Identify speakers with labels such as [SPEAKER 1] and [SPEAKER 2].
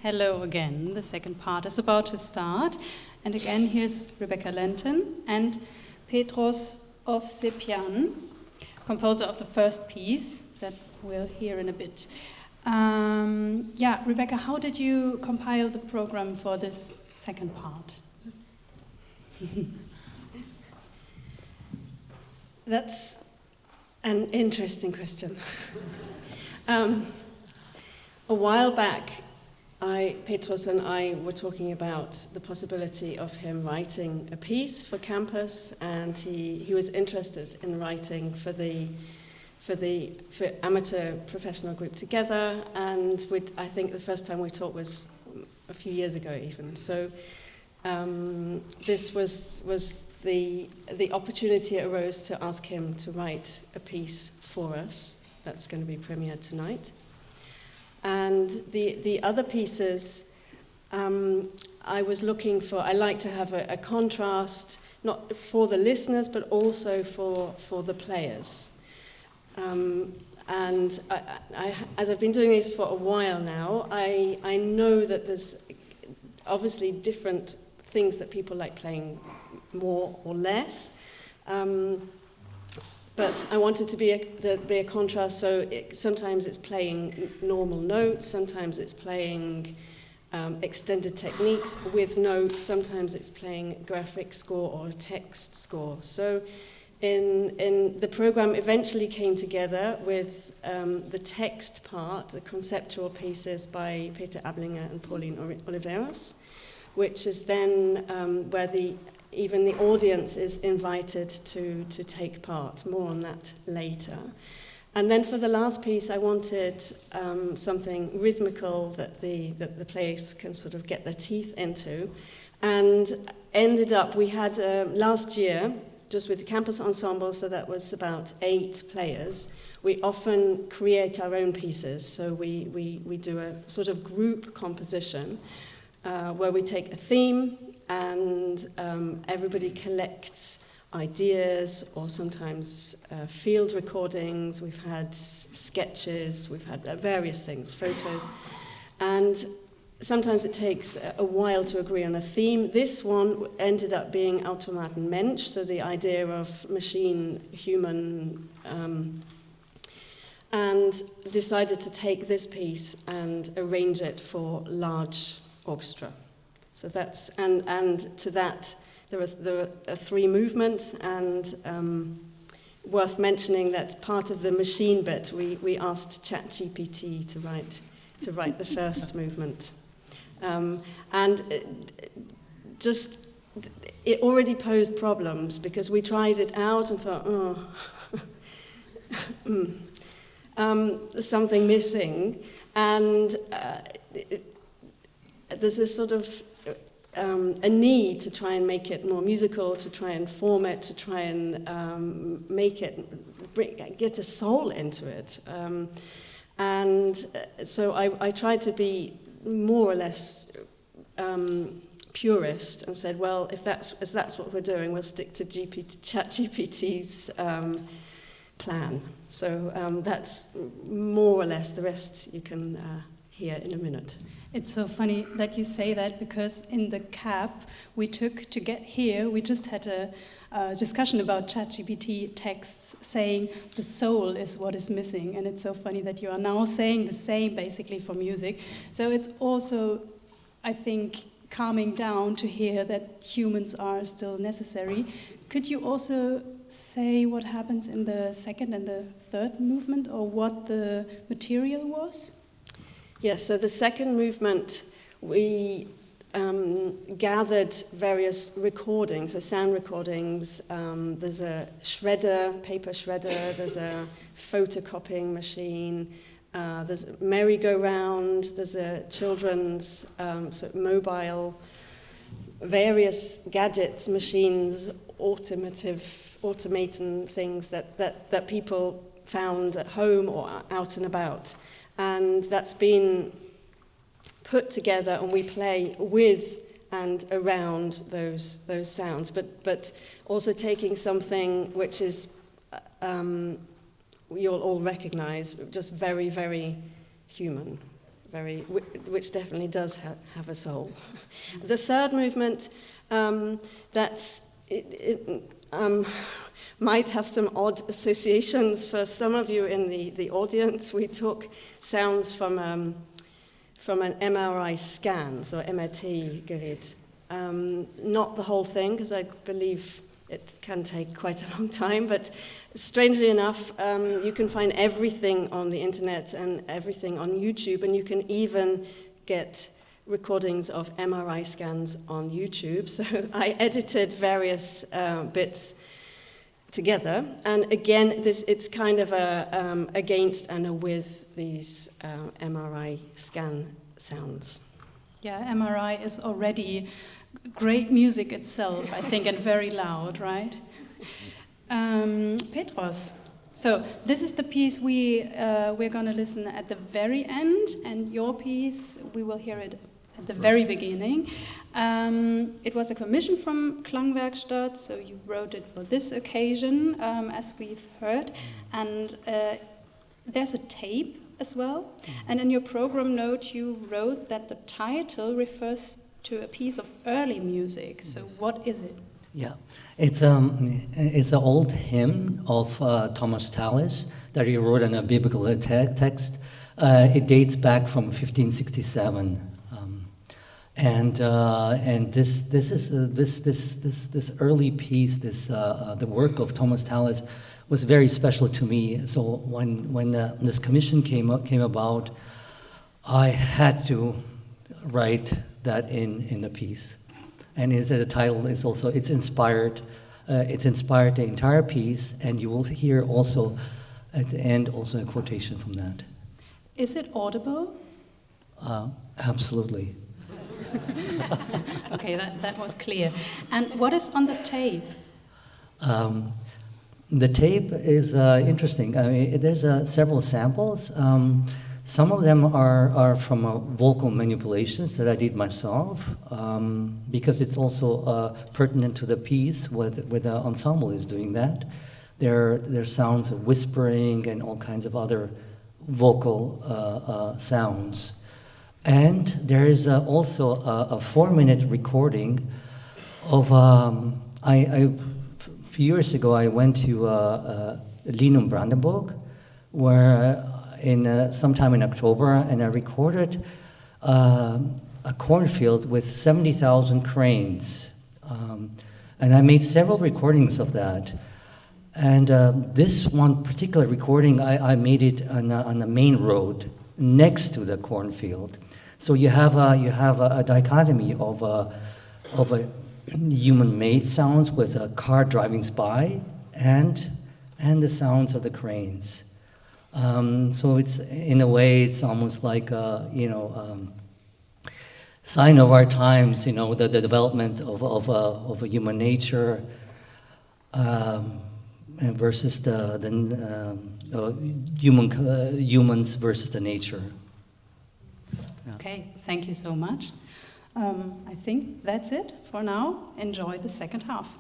[SPEAKER 1] Hello again. The second part is about to start. And again, here's Rebecca Lenton and Petros Ovsepyan, composer of the first piece that we'll hear in a bit. Rebecca, how did you compile the program for this second part?
[SPEAKER 2] That's an interesting question. A while back, Petros and I were talking about the possibility of him writing a piece for campus, and he was interested in writing for amateur professional group together, and I think the first time we talked was a few years ago even. So this was the opportunity arose to ask him to write a piece for us that's going to be premiered tonight. And the other pieces, I was looking for, I like to have a contrast, not for the listeners, but also for the players. And as I've been doing this for a while now, I know that there's obviously different things that people like playing more or less. But I wanted to be a contrast, so sometimes it's playing normal notes, sometimes it's playing extended techniques with notes, sometimes it's playing graphic score or text score. So in the program eventually came together with the text part, the conceptual pieces by Peter Ablinger and Pauline Oliveros, which is then where even the audience is invited to take part. More on that later. And then for the last piece, I wanted something rhythmical that the players can sort of get their teeth into. And ended up, we had last year, just with the campus ensemble, so that was about 8 players. We often create our own pieces, so we do a sort of group composition where we take a theme, and everybody collects ideas or sometimes field recordings. We've had sketches, we've had various things, photos. And sometimes it takes a while to agree on a theme. This one ended up being Automatenmensch, so the idea of machine-human, and decided to take this piece and arrange it for large orchestra. So that's, and to that, there are 3 movements, and worth mentioning that part of the machine bit, we asked ChatGPT to write the first movement. And it already posed problems, because we tried it out and thought, there's something missing, and there's this sort of a need to try and make it more musical, to try and form it, to try and make it, get a soul into it. And so I tried to be more or less purist and said, well, if that's what we're doing, we'll stick to ChatGPT's plan. So that's more or less, the rest you can hear in a minute.
[SPEAKER 1] It's so funny that you say that, because in the cab we took to get here, we just had a discussion about ChatGPT texts saying the soul is what is missing, and it's so funny that you are now saying the same basically for music. So it's also, I think, calming down to hear that humans are still necessary. Could you also say what happens in the second and the third movement, or what the material was?
[SPEAKER 2] Yes, so the second movement, we gathered various recordings, so sound recordings. There's a shredder, paper shredder, there's a photocopying machine, there's a merry-go-round, there's a children's sort of mobile, various gadgets, machines, automaton things that people found at home or out and about. And that's been put together, and we play with and around those sounds, but also taking something which is you'll all recognize, just very, very human, which definitely does have a soul. The third movement, might have some odd associations for some of you in the audience. We took sounds from an MRI scan, so MRT-Gerät. Not the whole thing, because I believe it can take quite a long time, but strangely enough, you can find everything on the internet and everything on YouTube, and you can even get recordings of MRI scans on YouTube. So I edited various bits together, and again, it's kind of against and with these MRI scan sounds.
[SPEAKER 1] Yeah, MRI is already great music itself, I think, and very loud, right? Petros. So this is the piece we're going to listen at the very end, and your piece, we will hear it at the very beginning. It was a commission from Klangwerkstatt, so you wrote it for this occasion, as we've heard, and there's a tape as well, and in your program note you wrote that the title refers to a piece of early music. So what is it?
[SPEAKER 3] Yeah, it's an old hymn of Thomas Tallis that he wrote in a biblical text. It dates back from 1567, and this early piece, the work of Thomas Tallis, was very special to me. So when this commission came about, I had to write that in the piece. And the title is also, it's inspired the entire piece, and you will hear also at the end also a quotation from that.
[SPEAKER 1] Is it audible?
[SPEAKER 3] Absolutely.
[SPEAKER 1] Okay, that was clear. And what is on the tape?
[SPEAKER 3] The tape is interesting. I mean, there's several samples. Some of them are from vocal manipulations that I did myself, because it's also pertinent to the piece with the ensemble is doing that. There are sounds of whispering and all kinds of other vocal sounds. And there is also a 4-minute recording of, a few years ago I went to Lenton, Brandenburg, where sometime in October, and I recorded a cornfield with 70,000 cranes. And I made several recordings of that. And this one particular recording, I made it on the main road next to the cornfield. So you have a dichotomy of human-made sounds with a car driving by, and the sounds of the cranes. So it's, in a way, it's almost like a, sign of our times, the development of a human nature versus the humans versus the nature. Yeah.
[SPEAKER 1] Okay, thank you so much. I think that's it for now. Enjoy the second half.